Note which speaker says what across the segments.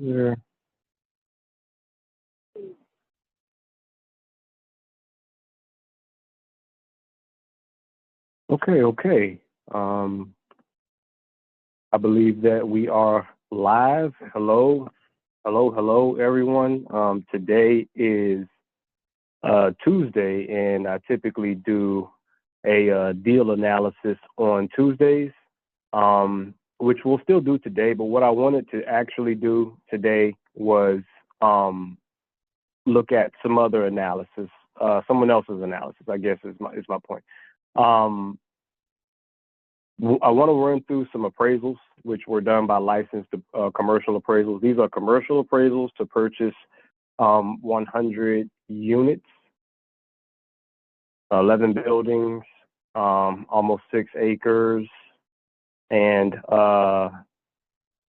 Speaker 1: there. Okay. I believe that we are live. Hello, everyone. Today is Tuesday, and I typically do a deal analysis on Tuesdays, which we'll still do today. But what I wanted to actually do today was look at some other analysis, someone else's analysis, I guess is my point. I want to run through some appraisals, which were done by licensed commercial appraisals. These are commercial appraisals to purchase 100 units, 11 buildings, almost 6 acres, and the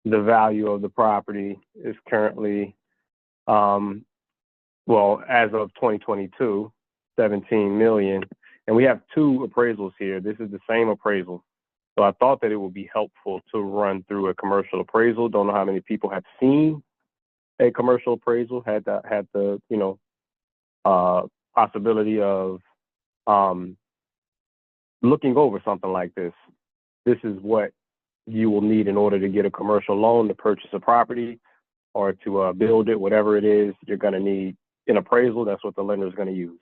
Speaker 1: value of the property is currently, well, as of 2022, 17 million. And we have 2 appraisals here. This is the same appraisal. So I thought that it would be helpful to run through a commercial appraisal. Don't know how many people have seen a commercial appraisal, had the possibility of looking over something like this. This is what you will need in order to get a commercial loan to purchase a property or to build it, whatever it is. You're going to need an appraisal. That's what the lender is going to use.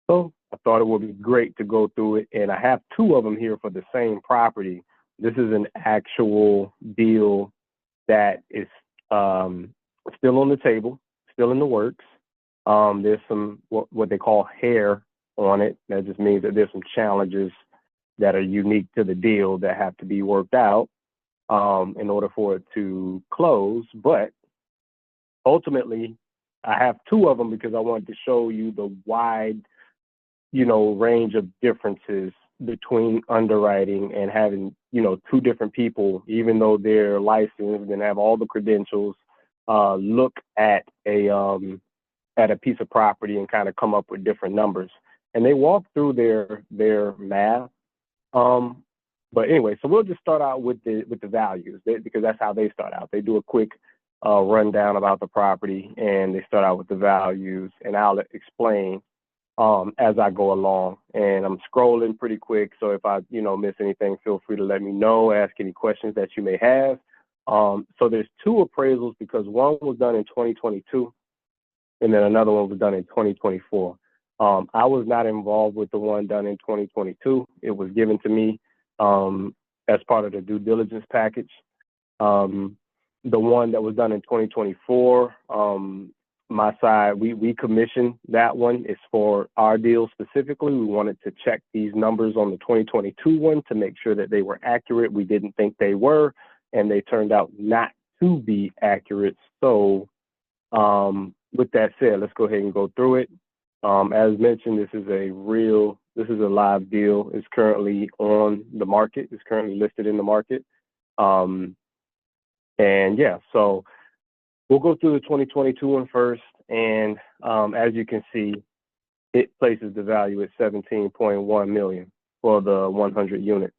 Speaker 1: So I thought it would be great to go through it. And I have 2 of them here for the same property. This is an actual deal that is still on the table, still in the works. There's some what they call hair on it. That just means that there's some challenges that are unique to the deal that have to be worked out in order for it to close. But ultimately, I have 2 of them because I wanted to show you the wide range of differences between underwriting and having, 2 different people, even though they're licensed and have all the credentials, look at a piece of property and kind of come up with different numbers. And they walk through their math. But anyway, so we'll just start out with the values because that's how they start out. They do a quick rundown about the property and they start out with the values, and I'll explain as I go along. And I'm scrolling pretty quick, so if I miss anything, feel free to let me know, ask any questions that you may have. So there's 2 appraisals because one was done in 2022 and then another one was done in 2024. I was not involved with the one done in 2022. It was given to me as part of the due diligence package. The one that was done in 2024, my side, we commissioned that one. It's for our deal specifically. We wanted to check these numbers on the 2022 one to make sure that they were accurate. We didn't think they were, and they turned out not to be accurate. So with that said, let's go ahead and go through it. As mentioned, this is a live deal. It's currently on the market. It's currently listed in the market. And yeah, so we'll go through the 2022 one first. And as you can see, it places the value at 17.1 million for the 100 units.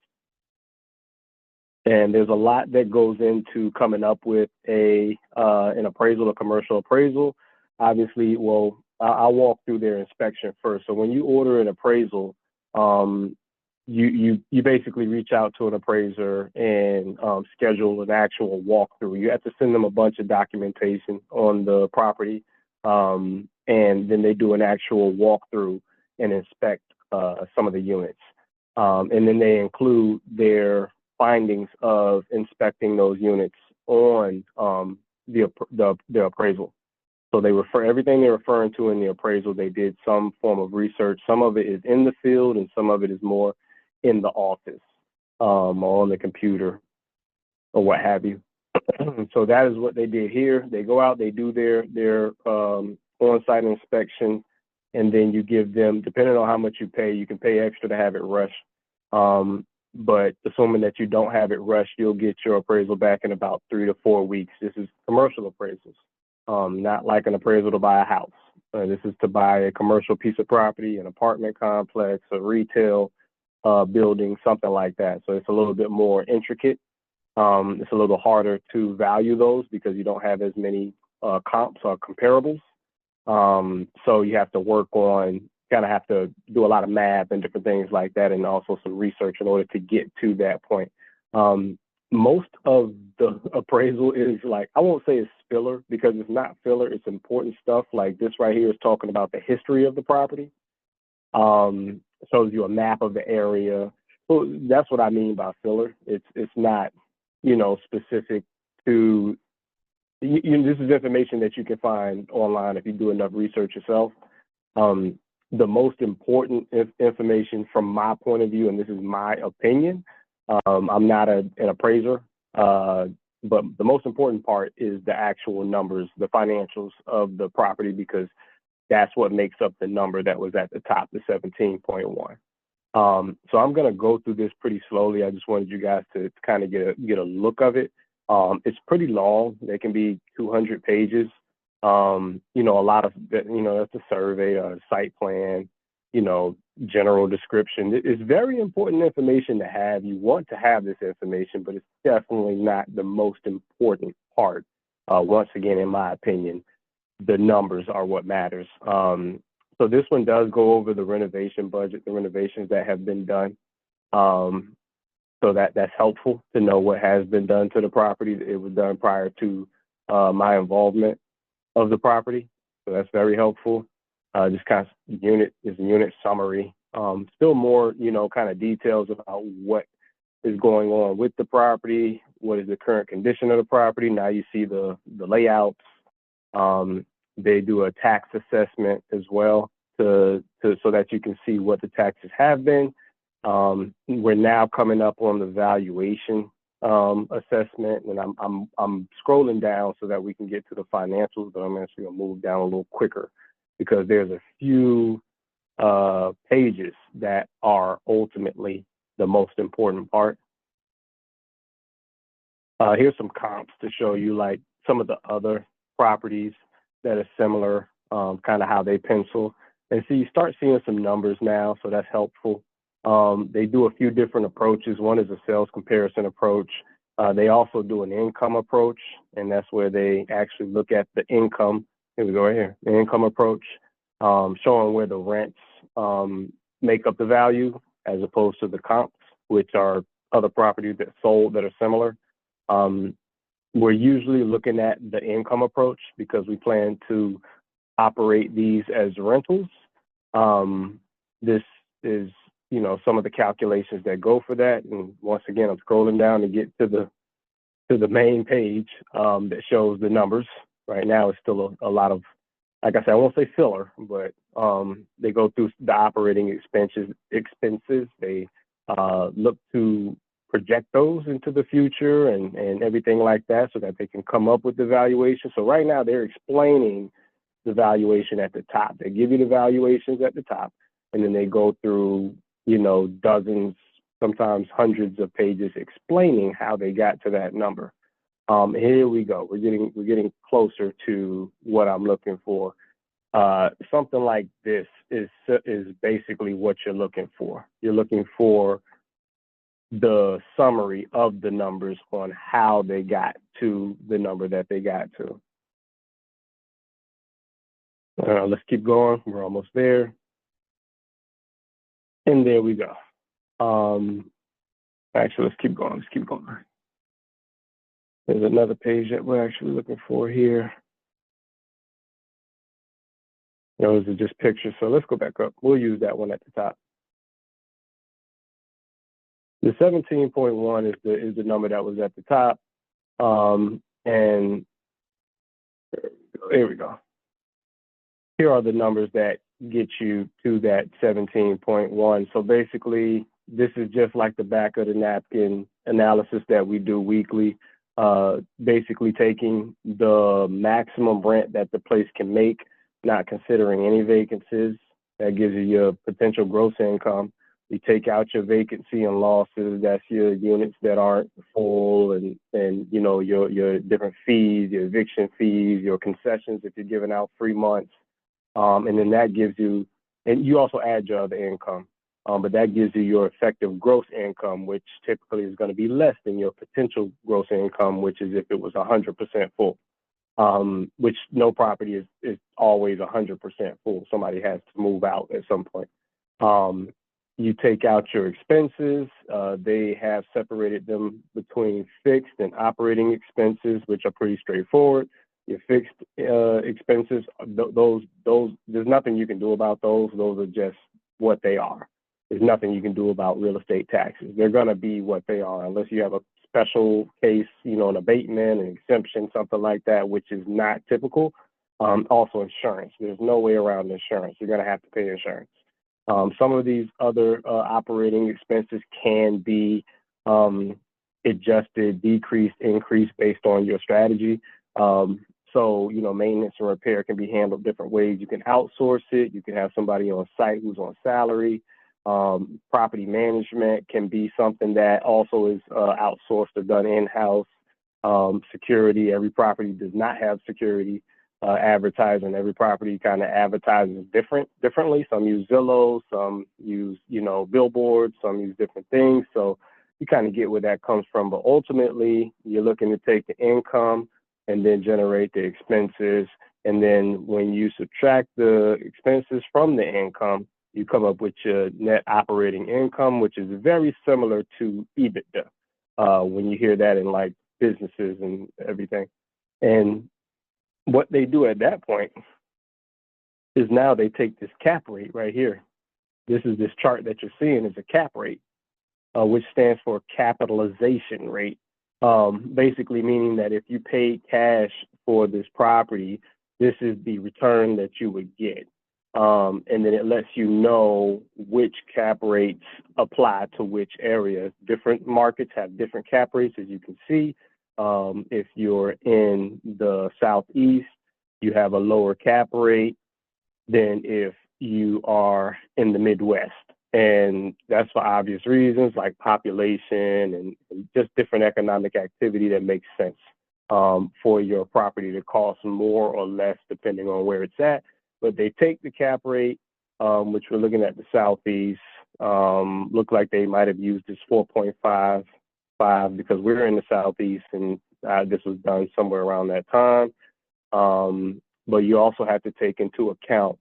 Speaker 1: And there's a lot that goes into coming up with an appraisal, a commercial appraisal. Obviously, well, I'll walk through their inspection first. So when you order an appraisal, you basically reach out to an appraiser and schedule an actual walkthrough. You have to send them a bunch of documentation on the property, and then they do an actual walkthrough and inspect some of the units. And then they include their findings of inspecting those units on the appraisal. So they refer everything they're referring to in the appraisal. They did some form of research. Some of it is in the field, and some of it is more in the office or on the computer or what have you. So that is what they did here. They go out, they do their on-site inspection, and then you give them, depending on how much you pay, you can pay extra to have it rushed. But assuming that you don't have it rushed, you'll get your appraisal back in about 3 to 4 weeks. This is commercial appraisals. Not like an appraisal to buy a house. This is to buy a commercial piece of property, an apartment complex, a retail building, something like that. So it's a little bit more intricate. It's a little harder to value those because you don't have as many comps or comparables. So you have to work on, kind of have to do a lot of math and different things like that, and also some research in order to get to that point. Most of the appraisal is like, I won't say it's filler because it's not filler. It's important stuff. Like this right here is talking about the history of the property. Shows you a map of the area. So that's what I mean by filler. It's not, specific to this is information that you can find online if you do enough research yourself. The most important information from my point of view, and this is my opinion, I'm not an appraiser, but the most important part is the actual numbers, the financials of the property, because that's what makes up the number that was at the top, the 17.1. So I'm going to go through this pretty slowly. I just wanted you guys to kind of get a look of it. It's pretty long. They can be 200 pages. A lot of, that's a survey, a site plan, general description. It's very important information to have. You want to have this information, but it's definitely not the most important part. Once again, in my opinion, the numbers are what matters. So this one does go over the renovation budget, the renovations that have been done. So that's helpful to know what has been done to the property. It was done prior to my involvement of the property. So that's very helpful. Just kind of unit summary. Still more, kind of details about what is going on with the property, what is the current condition of the property. Now you see the layouts. They do a tax assessment as well so that you can see what the taxes have been. We're now coming up on the valuation assessment, and I'm scrolling down so that we can get to the financials, but I'm actually gonna move down a little quicker because there's a few pages that are ultimately the most important part. Here's some comps to show you like some of the other properties that are similar, kind of how they pencil. And so you start seeing some numbers now, so that's helpful. They do a few different approaches. One is a sales comparison approach. They also do an income approach, and that's where they actually look at the income. Here we go right here, the income approach, showing where the rents make up the value as opposed to the comps, which are other properties that sold that are similar. We're usually looking at the income approach because we plan to operate these as rentals. This is, some of the calculations that go for that. And once again, I'm scrolling down to get to the main page that shows the numbers. Right now, it's still a lot of, like I said, I won't say filler, but they go through the operating expenses. They look to project those into the future and everything like that so that they can come up with the valuation. So right now they're explaining the valuation at the top. They give you the valuations at the top, and then they go through, dozens, sometimes hundreds of pages explaining how they got to that number. Here we go. We're getting closer to what I'm looking for. Something like this is basically what you're looking for. You're looking for the summary of the numbers on how they got to the number that they got to. Let's keep going. We're almost there. And there we go. Actually, let's keep going. There's another page that we're actually looking for here. Those are just pictures. So let's go back up. We'll use that one at the top. The 17.1 is the number that was at the top. And here we go. Here are the numbers that get you to that 17.1. So basically, this is just like the back of the napkin analysis that we do weekly, basically taking the maximum rent that the place can make, not considering any vacancies. That gives you your potential gross income. We take out your vacancy and losses. That's your units that aren't full, and your different fees, your eviction fees, your concessions if you're giving out free months. And then that gives you, and you also add your other income. but that gives you your effective gross income, which typically is going to be less than your potential gross income, which is if it was 100% full. Which no property is always 100% full. Somebody has to move out at some point. You take out your expenses. They have separated them between fixed and operating expenses, which are pretty straightforward. Your fixed expenses, those there's nothing you can do about those. Those are just what they are. There's nothing you can do about real estate taxes. They're going to be what they are, unless you have a special case, an abatement, an exemption, something like that, which is not typical. Also insurance. There's no way around insurance. You're going to have to pay insurance. Some of these other operating expenses can be adjusted, decreased, increased based on your strategy. So, maintenance and repair can be handled different ways. You can outsource it. You can have somebody on site who's on salary. Property management can be something that also is outsourced or done in-house. Security, every property does not have security. Advertising, every property kind of advertises differently. Some use Zillow, some use, billboards, some use different things. So you kind of get where that comes from. But ultimately, you're looking to take the income and then generate the expenses. And then when you subtract the expenses from the income, you come up with your net operating income, which is very similar to EBITDA when you hear that in like businesses and everything. And what they do at that point is now they take this cap rate right here. This chart that you're seeing is a cap rate, which stands for capitalization rate. Basically meaning that if you paid cash for this property, this is the return that you would get. And then it lets you know which cap rates apply to which areas. Different markets have different cap rates, as you can see. If you're in the Southeast, you have a lower cap rate than if you are in the Midwest. And that's for obvious reasons, like population and just different economic activity that makes sense for your property to cost more or less depending on where it's at. But they take the cap rate, which we're looking at the Southeast, look like they might have used this 4.55 because we're in the Southeast and this was done somewhere around that time. But you also have to take into account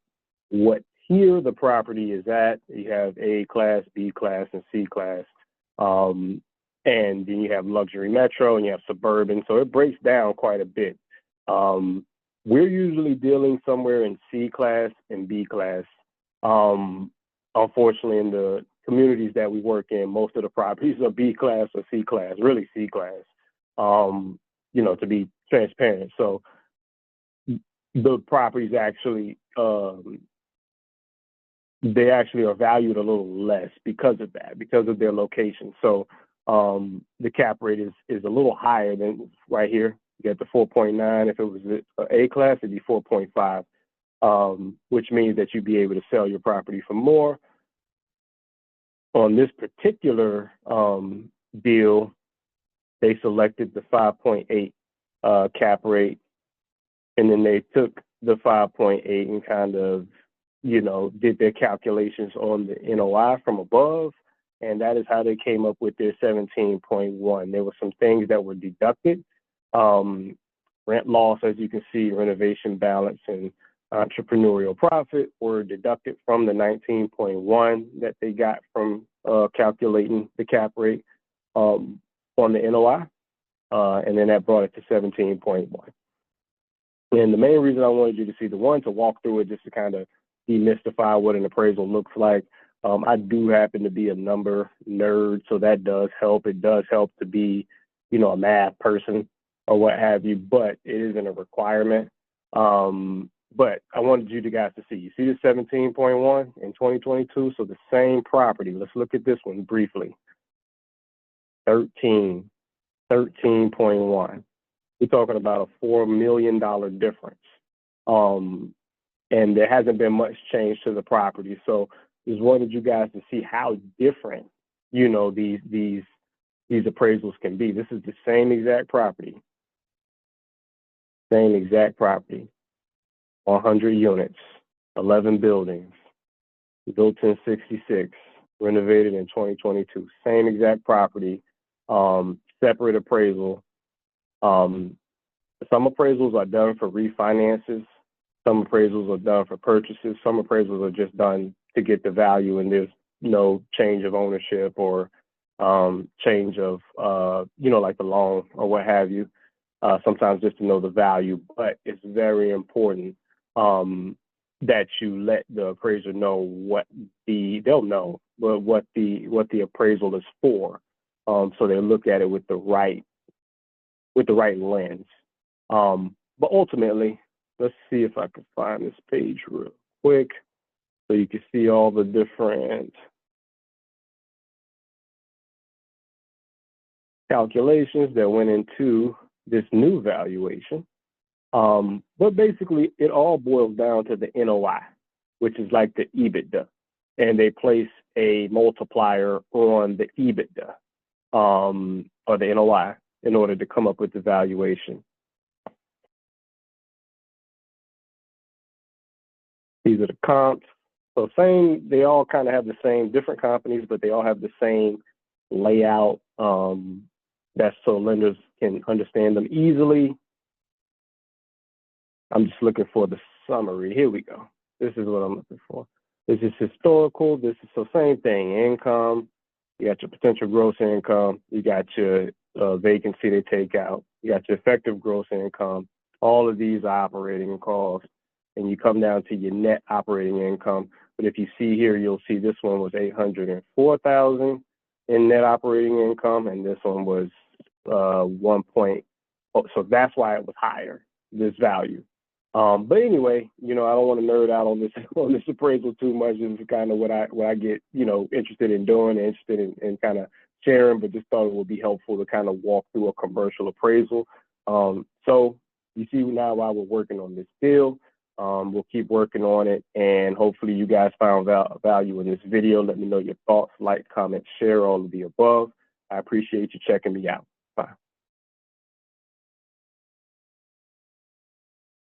Speaker 1: what tier the property is at. You have A class, B class, and C class. And then you have luxury metro and you have suburban. So it breaks down quite a bit. We're usually dealing somewhere in C class and B class. Unfortunately, in the communities that we work in, most of the properties are B class or C class, really C class, to be transparent. So the properties actually, they actually are valued a little less because of that, because of their location. So the cap rate is a little higher than right here. You get the 4.9. If it was A class, it'd be 4.5, which means that you'd be able to sell your property for more. On this particular deal, they selected the 5.8 cap rate, and then they took the 5.8 and kind of, did their calculations on the NOI from above, and that is how they came up with their 17.1. There were some things that were deducted. Rent loss, as you can see, renovation balance, and entrepreneurial profit were deducted from the 19.1 that they got from calculating the cap rate on the NOI, and then that brought it to 17.1. And the main reason I wanted you to see the one, to walk through it just to kind of demystify what an appraisal looks like. I do happen to be a number nerd, so that does help. It does help to be, a math person or what have you, but it isn't a requirement. But I wanted you guys to see. You see the 17.1 in 2022? So the same property. Let's look at this one briefly. 13.1. We're talking about a $4 million difference. And there hasn't been much change to the property. So just wanted you guys to see how different, these appraisals can be. This is the same exact property. 100 units, 11 buildings, built in 66. renovated in 2022. Same exact property, separate appraisal. Some appraisals are done for refinances. Some appraisals are done for purchases. Some appraisals are just done to get the value, and there's no change of ownership or change of, like the loan or what have you. Sometimes just to know the value, but it's very important that you let the appraiser know what they'll know, but what the appraisal is for. So they look at it with the right lens. But ultimately, let's see if I can find this page real quick so you can see all the different calculations that went into this new valuation. But basically, it all boils down to the NOI, which is like the EBITDA. And they place a multiplier on the EBITDA or the NOI in order to come up with the valuation. These are the comps. So they all kind of have the same, different companies, but they all have the same layout. That's so lenders can understand them easily. I'm just looking for the summary. Here we go. This is what I'm looking for. This is historical. This is the same thing. Income. You got your potential gross income. You got your vacancy they take out. You got your effective gross income. All of these are operating costs. And you come down to your net operating income. But if you see here, you'll see this one was $804,000 in net operating income, and this one was 1 point. So that's why it was higher, this value. But anyway, I don't want to nerd out on this appraisal too much. This is kind of what I get, interested in doing, interested in kind of sharing, but just thought it would be helpful to kind of walk through a commercial appraisal. So you see now why we're working on this deal. We'll keep working on it, and hopefully you guys found value in this video. Let me know your thoughts, like, comment, share, all of the above. I appreciate you checking me out. Bye.